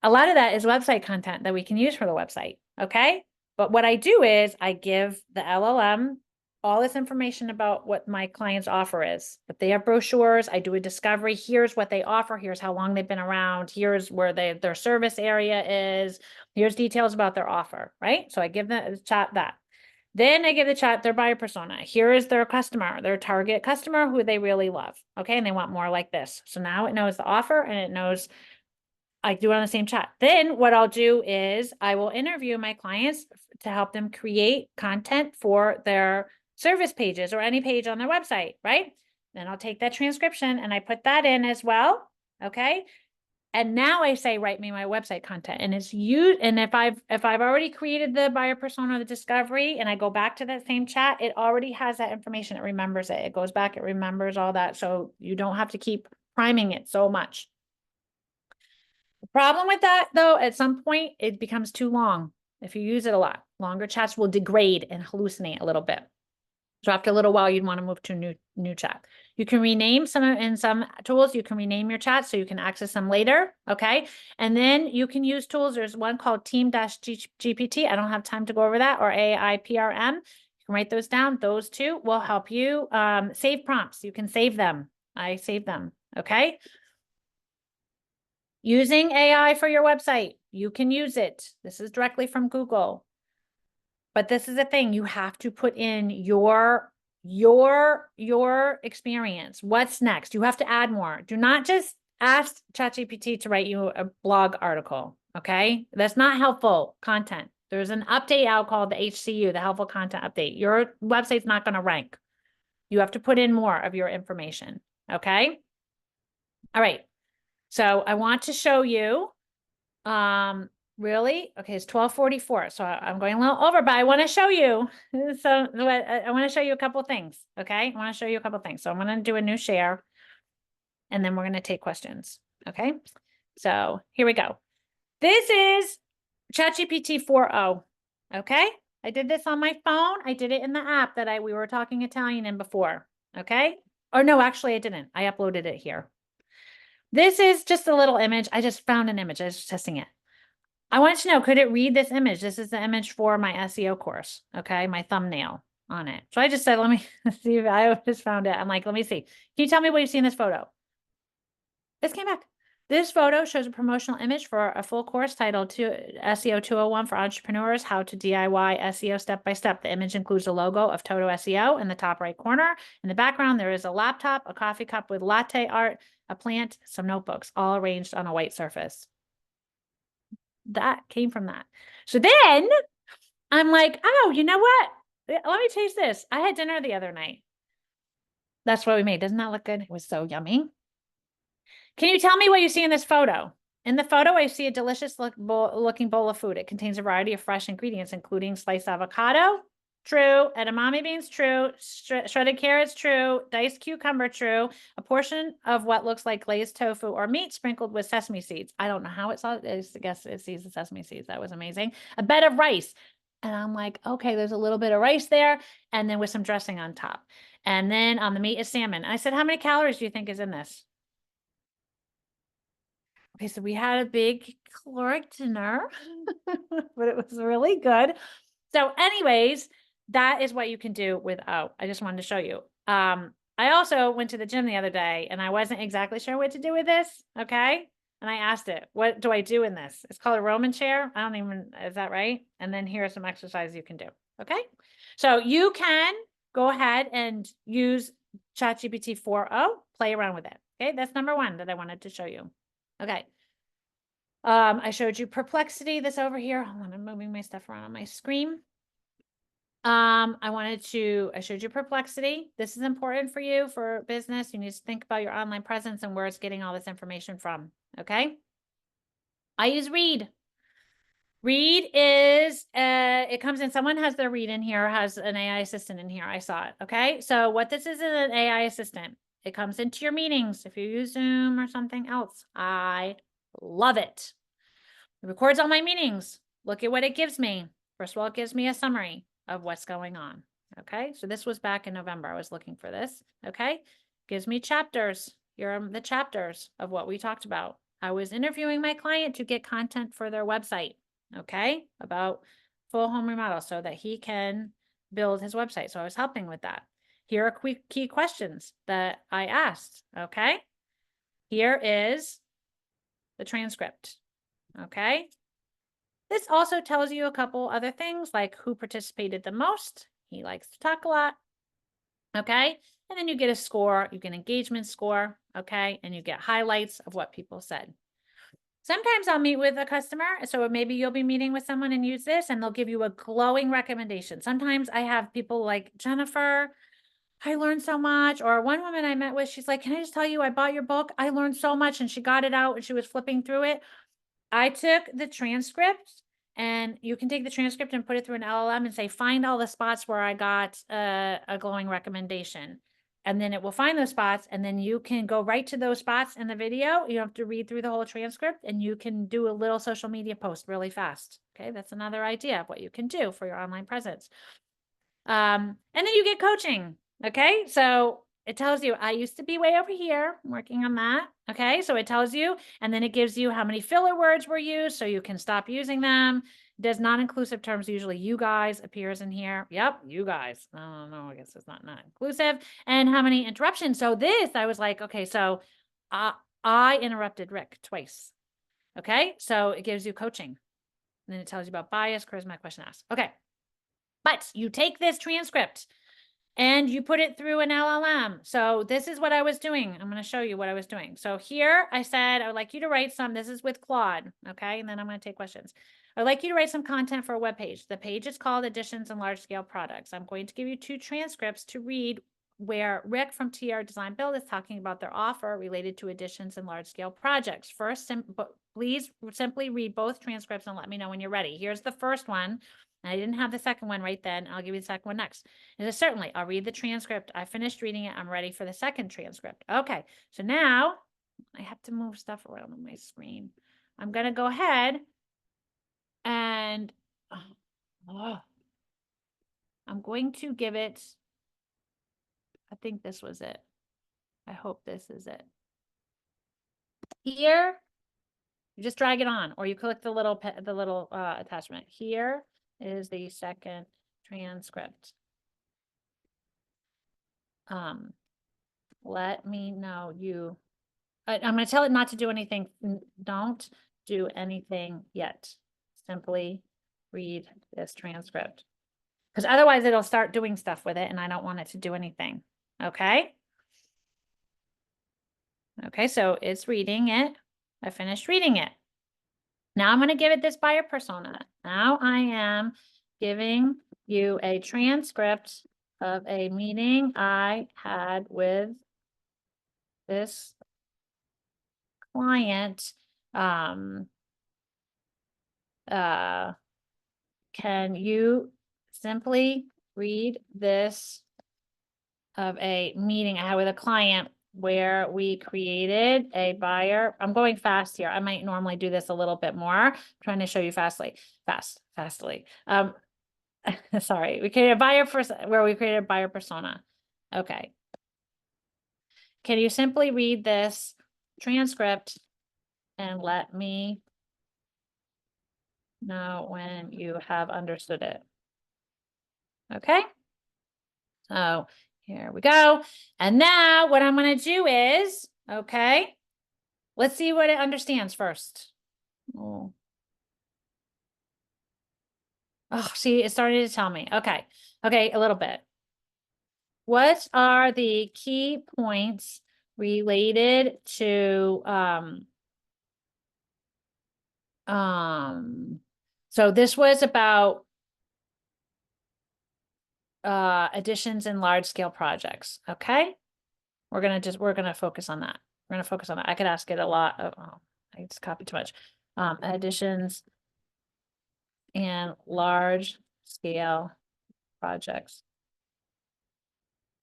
A lot of that is website content that we can use for the website. Okay. But what I do is I give the LLM all this information about what my client's offer is. If they have brochures, I do a discovery. Here's what they offer. Here's how long they've been around. Here's where their service area is. Here's details about their offer, right? So I give the chat that. Then I give the chat their buyer persona. Here is their customer, their target customer who they really love. Okay. And they want more like this. So now it knows the offer and it knows I do it on the same chat. Then what I'll do is I will interview my clients to help them create content for their service pages or any page on their website, right? Then I'll take that transcription and I put that in as well. Okay. And now I say, write me my website content, and it's used. And if I've already created the buyer persona, the discovery, and I go back to that same chat, it already has that information. It remembers it. It goes back, it remembers all that. So you don't have to keep priming it so much. The problem with that, though, at some point it becomes too long. If you use it a lot, longer chats will degrade and hallucinate a little bit. So after a little while, you'd want to move to a new chat. You can rename in some tools. You can rename your chat so you can access them later. Okay. And then you can use tools. There's one called Team-GPT. I don't have time to go over that, or AIPRM. You can write those down. Those two will help you save prompts. You can save them. I save them. Okay. Using AI for your website. You can use it. This is directly from Google. But this is the thing, you have to put in your experience. What's next? You have to add more. Do not just ask ChatGPT to write you a blog article, okay? That's not helpful content. There's an update out called the HCU, the helpful content update. Your website's not going to rank. You have to put in more of your information, okay? All right. So I want to show you, really? Okay, it's 12:44. So I'm going a little over, but I want to show you. So I want to show you a couple things. Okay. I want to show you a couple things. So I'm going to do a new share and then we're going to take questions. Okay. So here we go. This is ChatGPT 4.0. Okay. I did this on my phone. I did it in the app that we were talking Italian in before. Okay. Or no, actually I didn't. I uploaded it here. This is just a little image. I just found an image. I was just testing it. I wanted to know, could it read this image? This is the image for my SEO course. Okay. My thumbnail on it. So I just said, let me see if I just found it. I'm like, let me see. Can you tell me what you see in this photo? This came back. This photo shows a promotional image for a full course titled SEO 201 for Entrepreneurs, How to DIY SEO Step by Step. The image includes a logo of Toto SEO in the top right corner. In the background, there is a laptop, a coffee cup with latte art, a plant, some notebooks, all arranged on a white surface. That came from that. So then I'm like, oh, you know what? Let me taste this. I had dinner the other night. That's what we made. Doesn't that look good? It was so yummy. Can you tell me what you see in this photo? In the photo, I see a delicious looking bowl of food. It contains a variety of fresh ingredients, including sliced avocado, true, edamame beans, true, shredded carrots, true, diced cucumber, true, a portion of what looks like glazed tofu or meat sprinkled with sesame seeds. I don't know how it saw it. I guess it sees the sesame seeds. That was amazing. A bed of rice. And I'm like, okay, there's a little bit of rice there, and then with some dressing on top. And then on the meat is salmon. I said, how many calories do you think is in this? Okay, so we had a big caloric dinner, but it was really good. So anyways, that is what you can do without. I just wanted to show you. I also went to the gym the other day and I wasn't exactly sure what to do with this. Okay. And I asked it, what do I do in this? It's called a Roman chair. I don't even, is that right? And then here are some exercises you can do. Okay. So you can go ahead and use ChatGPT 4.0, play around with it. Okay. That's number one that I wanted to show you. Okay. I showed you Perplexity, this over here. Hold on, I'm moving my stuff around on my screen. I showed you Perplexity. This is important for you for business. You need to think about your online presence and where it's getting all this information from. Okay. I use Read. Read is, it comes in, someone has their Read in here, has an AI assistant in here. I saw it. Okay. So what this is an AI assistant. It comes into your meetings. If you use Zoom or something else, I love it. It records all my meetings. Look at what it gives me. First of all, it gives me a summary of what's going on. Okay. So this was back in November. I was looking for this. Okay. Gives me chapters. Here are the chapters of what we talked about. I was interviewing my client to get content for their website. Okay. About full home remodel so that he can build his website. So I was helping with that. Here are quick key questions that I asked. Okay. Here is the transcript. Okay. This also tells you a couple other things like who participated the most. He likes to talk a lot. Okay. And then you get a score, you get an engagement score. Okay. And you get highlights of what people said. Sometimes I'll meet with a customer. So maybe you'll be meeting with someone and use this and they'll give you a glowing recommendation. Sometimes I have people like, Jennifer, I learned so much. Or one woman I met with, she's like, can I just tell you, I bought your book. I learned so much. And she got it out and she was flipping through it. I took the transcript, and you can take the transcript and put it through an LLM and say, find all the spots where I got a glowing recommendation. And then it will find those spots, and then you can go right to those spots in the video. You don't have to read through the whole transcript, and you can do a little social media post really fast. Okay, that's another idea of what you can do for your online presence. And then you get coaching. Okay, so it tells you, I used to be way over here working on that. Okay, so it tells you, and then it gives you how many filler words were used so you can stop using them. It does non-inclusive terms. Usually you guys appears in here. Yep, you guys. Oh, no, I guess it's not inclusive. And how many interruptions. So this, I was like, okay, so I interrupted Rick twice. Okay, so it gives you coaching. And then it tells you about bias, charisma, question asked. Okay, but you take this transcript and you put it through an LLM. So this is what I was doing. I'm going to show you what I was doing. So here I said, I would like you to write some, this is with Claude. Okay. And then I'm going to take questions. I'd like you to write some content for a web page. The page is called Additions and Large Scale Products. I'm going to give you 2 transcripts to read where Rick from TR Design Build is talking about their offer related to additions and large scale projects. First, please simply read both transcripts and let me know when you're ready. Here's the first one. I didn't have the second one right then. I'll give you the second one next. And certainly, I'll read the transcript. I finished reading it. I'm ready for the second transcript. Okay, so now I have to move stuff around on my screen. I'm going to go ahead and I'm going to give it, I think this was it. I hope this is it. Here, you just drag it on, or you click the little attachment. Here is the second transcript. Let me know you I'm going to tell it not to do anything. Don't do anything yet. Simply read this transcript. Because otherwise it'll start doing stuff with it and I don't want it to do anything. Okay. Okay, so it's reading it. I finished reading it. Now I'm going to give it this buyer persona. Now I am giving you a transcript of a meeting I had with this client. Can you simply read this of a meeting I had with a client where we created a buyer? I'm going fast here. I might normally do this a little bit more. I'm trying to show you fastly. Sorry, we created a buyer where we created a buyer persona. Okay. Can you simply read this transcript and let me know when you have understood it? Okay. So here we go. And now what I'm going to do is, okay, let's see what it understands first. Oh, see, it started to tell me. Okay. Okay, a little bit. What are the key points related to, so this was about additions in large scale projects. Okay. We're going to focus on that. We're going to focus on that. I could ask it a lot of, I just copied too much. Additions in large scale projects.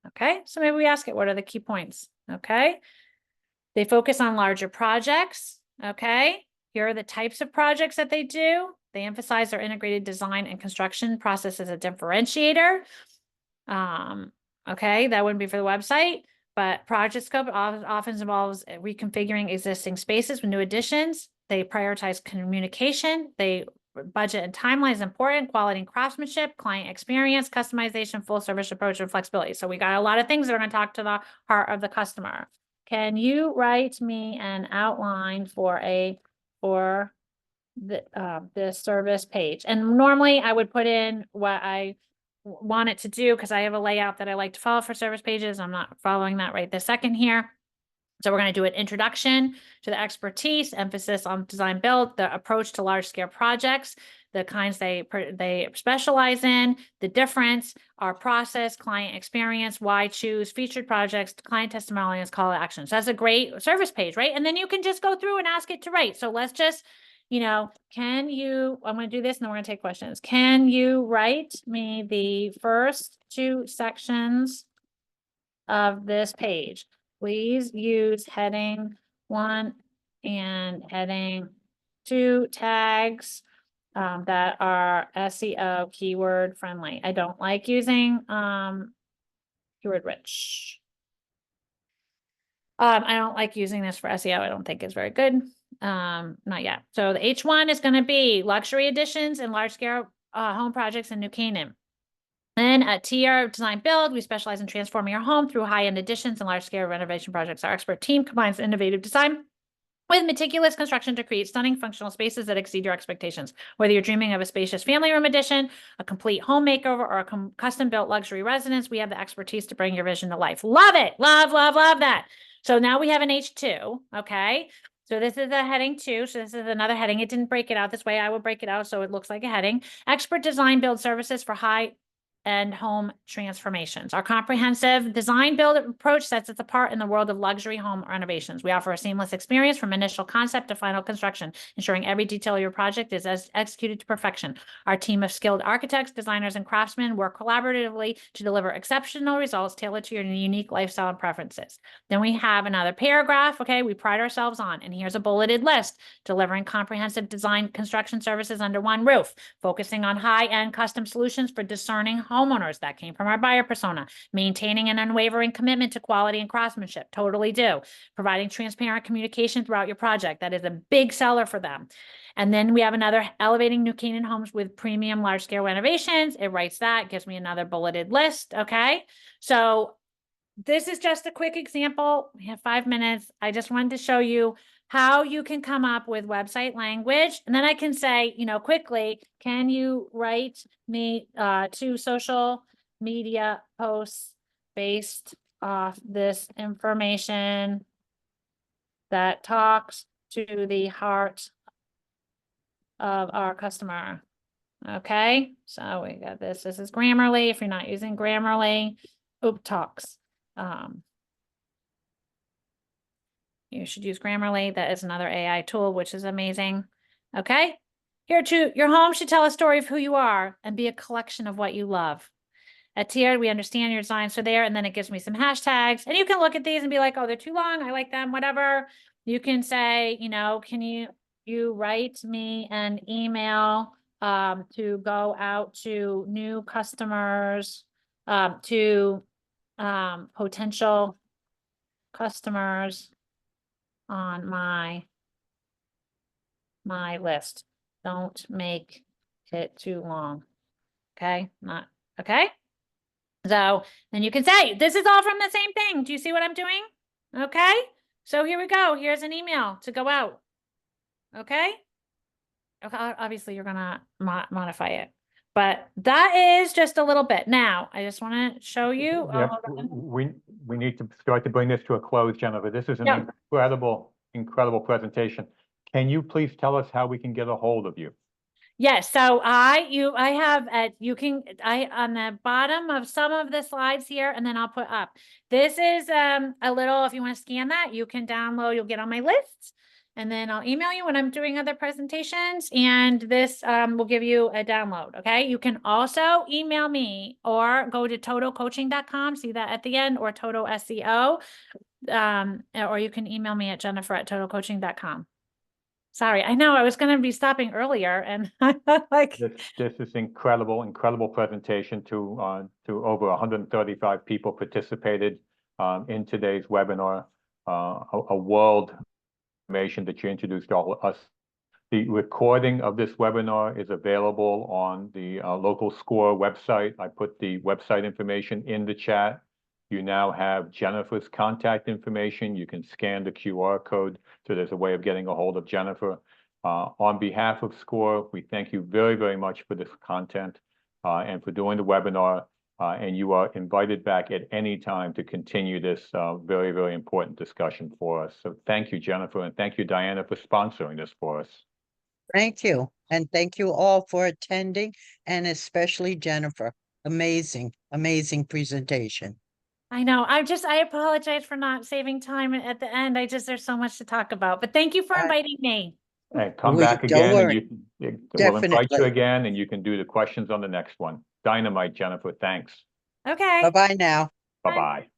Okay. So maybe we ask it, what are the key points? Okay. They focus on larger projects. Okay. Here are the types of projects that they do. They emphasize their integrated design and construction process as a differentiator. Okay, that wouldn't be for the website, but project scope often involves reconfiguring existing spaces with new additions. They prioritize communication. They budget and timeline is important, quality and craftsmanship, client experience, customization, full service approach, and flexibility. So we got a lot of things that are going to talk to the heart of the customer. Can you write me an outline for the service page? And normally I would put in what I want it to do because I have a layout that I like to follow for service pages. I'm not following that right this second here. So we're going to do an introduction to the expertise, emphasis on design build, the approach to large scale projects, the kinds they specialize in, the difference, our process, client experience, why choose, featured projects, client testimonials, call to action. So that's a great service page, right? And then you can just go through and ask it to write. So let's just, I'm going to do this and then we're going to take questions. Can you write me the first two sections of this page? Please use heading 1 and heading 2 tags that are SEO keyword friendly. I don't like using keyword rich. I don't like using this for SEO. I don't think it's very good. Not yet. So the H1 is going to be luxury additions and large scale home projects in New Canaan. Then at TR Design Build, we specialize in transforming your home through high-end additions and large-scale renovation projects. Our expert team combines innovative design with meticulous construction to create stunning functional spaces that exceed your expectations. Whether you're dreaming of a spacious family room addition, a complete home makeover, or a custom-built luxury residence, we have the expertise to bring your vision to life. Love it. Love, love, love that. So now we have an H2, okay? So this is a heading 2. So this is another heading. It didn't break it out this way. I would break it out so it looks like a heading. Expert design build services for high and home transformations. Our comprehensive design build approach sets us apart in the world of luxury home renovations. We offer a seamless experience from initial concept to final construction, ensuring every detail of your project is executed to perfection. Our team of skilled architects, designers, and craftsmen work collaboratively to deliver exceptional results tailored to your unique lifestyle and preferences. Then we have another paragraph, okay, we pride ourselves on, and here's a bulleted list, delivering comprehensive design construction services under one roof, focusing on high-end custom solutions for discerning homeowners. That came from our buyer persona. Maintaining an unwavering commitment to quality and craftsmanship. Totally do. Providing transparent communication throughout your project. That is a big seller for them. And then we have another elevating New Canaan homes with premium large scale renovations. It writes that, gives me another bulleted list. Okay. So this is just a quick example. We have 5 minutes. I just wanted to show you how you can come up with website language. And then I can say, you know, quickly, can you write me 2 social media posts based off this information that talks to the heart of our customer? Okay, so we got this. This is Grammarly. If you're not using Grammarly, Talks. You should use Grammarly. That is another AI tool, which is amazing. Okay, here too, your home should tell a story of who you are and be a collection of what you love. At Tier, we understand your designs are there, and then it gives me some hashtags, and you can look at these and be like, oh, they're too long. I like them, whatever. You can say, you know, can you write me an email to go out to new customers, to potential customers on my list. Don't make it too long. Okay, not okay. So then you can say, this is all from the same thing. Do you see what I'm doing? Okay, so here we go. Here's an email to go out. Okay. Okay, obviously you're gonna modify it, but that is just a little bit. Now, I just want to show you. Yep, we need to start to bring this to a close, Jennifer. This is an incredible presentation. Can you please tell us how we can get a hold of you? Yes, so I have on the bottom of some of the slides here, and then I'll put up. This is a little, if you want to scan that, you can download, you'll get on my list, and then I'll email you when I'm doing other presentations, and this will give you a download. Okay, you can also email me or go to totocoaching.com, see that at the end, or Toto SEO, or you can email me at jennifer@totocoaching.com. Sorry, I know I was going to be stopping earlier, and like this is incredible presentation to over 135 people participated in today's webinar. A world information that you introduced all of us. The recording of this webinar is available on the local SCORE website. I put the website information in the chat. You now have Jennifer's contact information. You can scan the QR code, so there's a way of getting a hold of Jennifer. On behalf of SCORE, we thank you very much for this content and for doing the webinar. And you are invited back at any time to continue this very important discussion for us. So thank you, Jennifer, and thank you, Diana, for sponsoring this for us. Thank you. And thank you all for attending, and especially Jennifer. Amazing presentation. I know. I apologize for not saving time at the end. There's so much to talk about, but thank you for inviting me. And come back again, and we'll invite you Definitely. again, and you can do the questions on the next one. Dynamite, Jennifer. Thanks. Okay. Bye-bye now. Bye-bye.